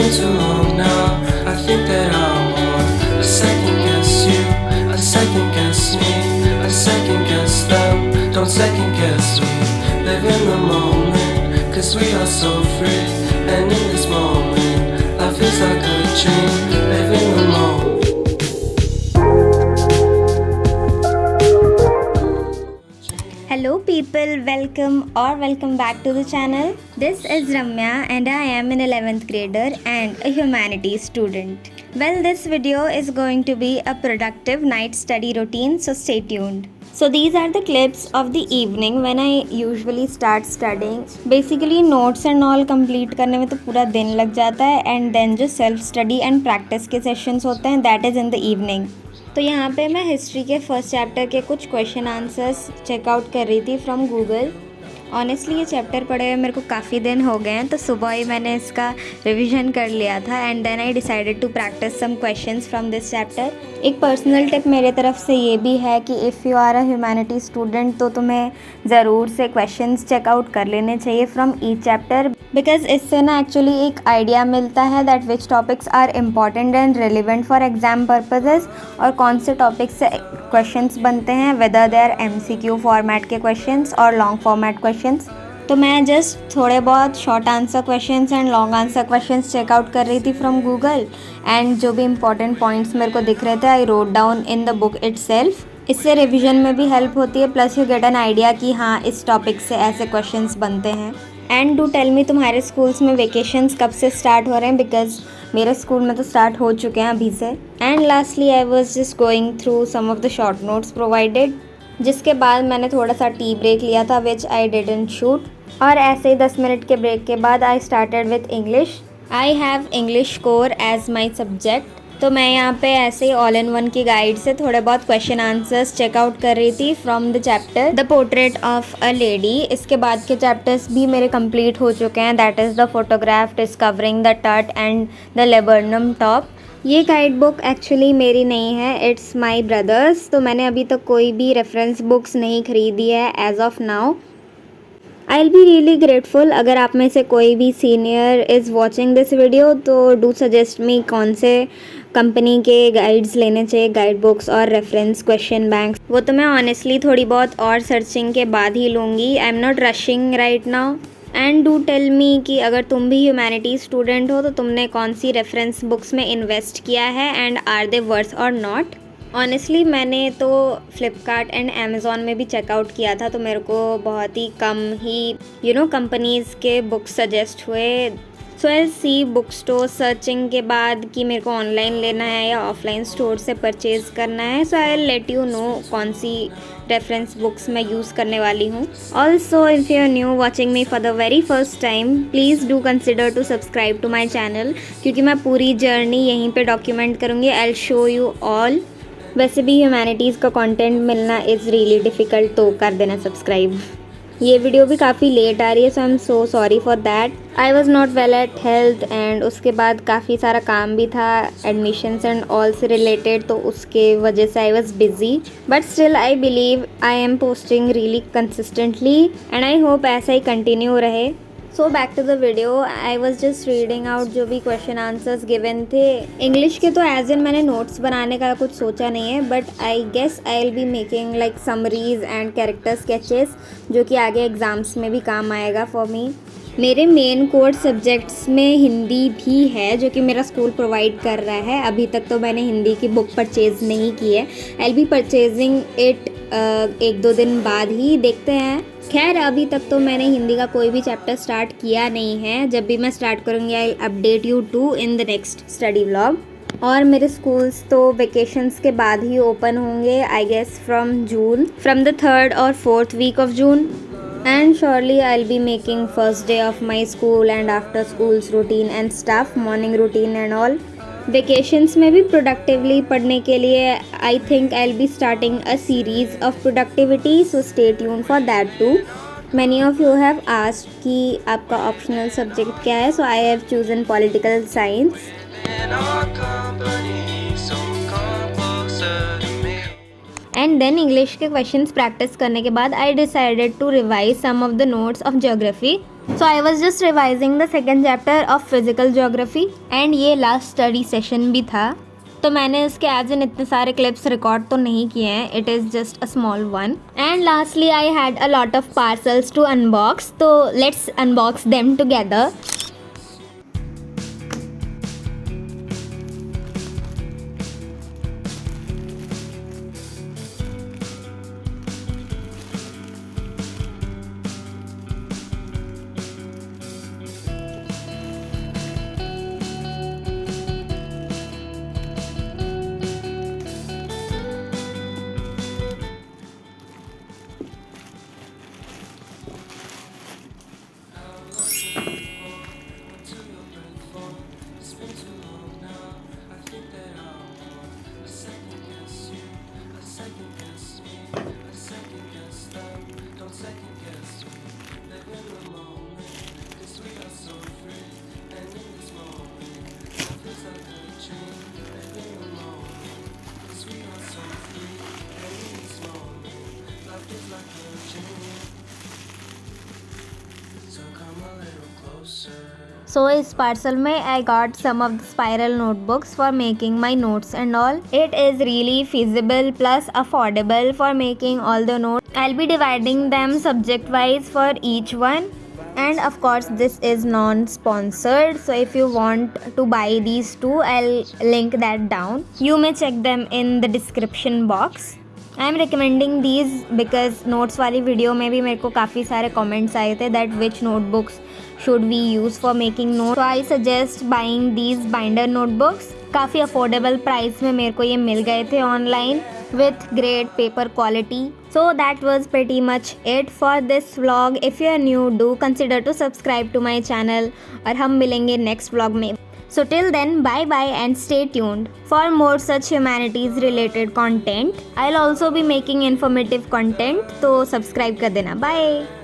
been too long now. I think that I'm on. I second guess you, I second guess me, I second guess them. Don't second guess me. Live in the moment, 'cause we are so free. And in this moment, life is like a dream. Live in the moment. Hello people, welcome back to the channel. This is Ramya and I am an 11th grader and a humanities student. Well, this video is going to be a productive night study routine, so stay tuned. So these are the clips of the evening when I usually start studying. Basically notes and all complete करने में तो पूरा दिन लग जाता है and then जो self study and practice के sessions होते हैं that is in the evening. तो यहाँ पे मैं हिस्ट्री के फर्स्ट चैप्टर के कुछ क्वेश्चन आंसर्स चेकआउट कर रही थी फ्रॉम गूगल. ऑनेस्टली ये चैप्टर पढ़े हुए मेरे को काफ़ी दिन हो गए हैं, तो सुबह ही मैंने इसका रिवीजन कर लिया था and then I decided to practice some questions from this chapter. एक पर्सनल टिप मेरे तरफ से ये भी है कि if you are a humanity student तो तुम्हें ज़रूर से क्वेश्चंस चेकआउट कर लेने चाहिए फ्रॉम ईच चैप्टर, बिकॉज इससे ना एक्चुअली एक आइडिया मिलता है that which topics are important and relevant for exam purposes और कौन से टॉपिक्स से क्वेश्चंस बनते हैं, whether they are MCQ format के क्वेश्चंस और लॉन्ग फॉर्मेट क्वेश्चंस. तो मैं जस्ट थोड़े बहुत short answer questions and long answer questions check out कर रही थी फ्रॉम गूगल एंड जो भी इंपॉर्टेंट पॉइंट्स मेरे को दिख रहे थे I wrote down in the book itself. इससे रिवीजन में भी हेल्प होती है, plus you get an idea कि हाँ इस टॉपिक से ऐसे क्वेश्चंस बनते हैं. एंड डू टेल मी तुम्हारे स्कूल्स में वेकेशंस कब से स्टार्ट हो रहे हैं, बिकॉज मेरे स्कूल में तो स्टार्ट हो चुके हैं अभी से. And lastly I was just going through some of the short notes provided, जिसके बाद मैंने थोड़ा सा टी ब्रेक लिया था विच आई डिडंट शूट. और ऐसे ही 10 मिनट के ब्रेक के बाद I started with English. I have English core as my subject. तो मैं यहाँ पे ऐसे ही ऑल इन वन की गाइड से थोड़े बहुत क्वेश्चन आंसर्स चेकआउट कर रही थी from the chapter the portrait of a lady. इसके बाद के चैप्टर्स भी मेरे कंप्लीट हो चुके हैं, that is the photograph discovering the टट एंड द लेबर्नम टॉप. ये गाइड बुक एक्चुअली मेरी नहीं है, इट्स माई ब्रदर्स. तो मैंने अभी तक कोई भी रेफरेंस बुक्स नहीं खरीदी है as of now. I will be really grateful अगर आप में से कोई भी senior is watching this video, तो डू सजेस्ट मी कौन से कंपनी के गाइड्स लेने चाहिए, गाइड बुक्स और रेफरेंस क्वेश्चन बैंक्स. वो तो मैं ऑनेस्टली थोड़ी बहुत और सर्चिंग के बाद ही लूँगी. I am not rushing right now. And do tell me कि अगर तुम भी ह्यूमैनिटी स्टूडेंट हो तो तुमने कौन सी रेफरेंस बुक्स में इन्वेस्ट किया है एंड आर दे वर्थ और नॉट. ऑनेस्टली मैंने तो फ्लिपकार्ट एंड अमेज़ॉन में भी चेकआउट किया था, तो मेरे को बहुत ही कम ही कंपनीज़ के बुक्स सजेस्ट हुए. सो आई सी बुक स्टोर सर्चिंग के बाद कि मेरे को ऑनलाइन लेना है या ऑफलाइन स्टोर से परचेज़ करना है. So I let you know कौन सी रेफरेंस बुक्स मैं यूज़ करने वाली हूँ. Also if you are new watching me for the very first time, please do consider to subscribe to my channel, क्योंकि मैं पूरी जर्नी यहीं पे डॉक्यूमेंट करूँगी. I will show you all. वैसे भी ह्यूमैनिटीज़ का कंटेंट मिलना इज़ रियली डिफ़िकल्ट, तो कर देना सब्सक्राइब. ये वीडियो भी काफ़ी लेट आ रही है, so I am so sorry for that. I was not well at health and उसके बाद काफ़ी सारा काम भी था एडमिशन्स एंड ऑल से रिलेटेड, तो उसके वजह से I was busy. But still I believe I am posting really consistently and I hope ऐसा ही कंटिन्यू रहे. So back to the video. I was just reading out जो भी क्वेश्चन आंसर्स गिवन थे. इंग्लिश के तो एज इन मैंने notes बनाने का कुछ सोचा नहीं है, but I guess I will be making like summaries and character sketches, जो कि आगे एग्ज़ाम्स में भी काम आएगा फॉर मी. मेरे मेन कोर सब्जेक्ट्स में हिंदी भी है, जो कि मेरा स्कूल प्रोवाइड कर रहा है. अभी तक तो मैंने हिंदी की बुक परचेज़ नहीं की है. आई विल बी परचेजिंग इट 1-2 दिन बाद ही, देखते हैं. खैर अभी तक तो मैंने हिंदी का कोई भी चैप्टर स्टार्ट किया नहीं है. जब भी मैं स्टार्ट करूँगी I will update you too in the next study vlog. और मेरे स्कूल्स तो वेकेशंस के बाद ही ओपन होंगे, I guess from June, from the 3rd और 4th week of June. And surely I'll be making first day of my school and after schools routine and stuff, morning routine and all. Vacations में भी productively पढ़ने के लिए I think I'll be starting a series of productivity, so stay tuned for that too. Many of you have asked कि आपका optional subject क्या है, so I have chosen political science. And then English के questions practice करने के बाद I decided to revise some of the notes of geography. So I was just revising the second chapter of physical geography and ये last study session भी था, तो मैंने इसके एज इन इतने सारे क्लिप्स रिकॉर्ड तो नहीं किए हैं. It is just a small one. And lastly I had a lot of parcels to unbox, तो let's unbox them together. So इस पार्सल में I got some of the spiral notebooks for making my notes and all. It is really feasible plus affordable for making all the notes. I'll be dividing them subject wise for each one. And of course this is non-sponsored, so if you want to buy these two, I'll link that down. You may check them in the description box. I am recommending these because notes वाली video में भी मेरे को काफ़ी सारे comments आए थे that which notebooks should we use for making note. So I suggest buying these binder notebooks. काफ़ी अफोर्डेबल प्राइस में मेरे को ये मिल गए थे online with great paper quality. So that was pretty much it for this vlog. If you are new, do consider to subscribe to my channel और हम मिलेंगे next vlog में. So till then, bye bye and stay tuned for more such humanities related content. I'll also be making informative content, तो subscribe कर देना. Bye.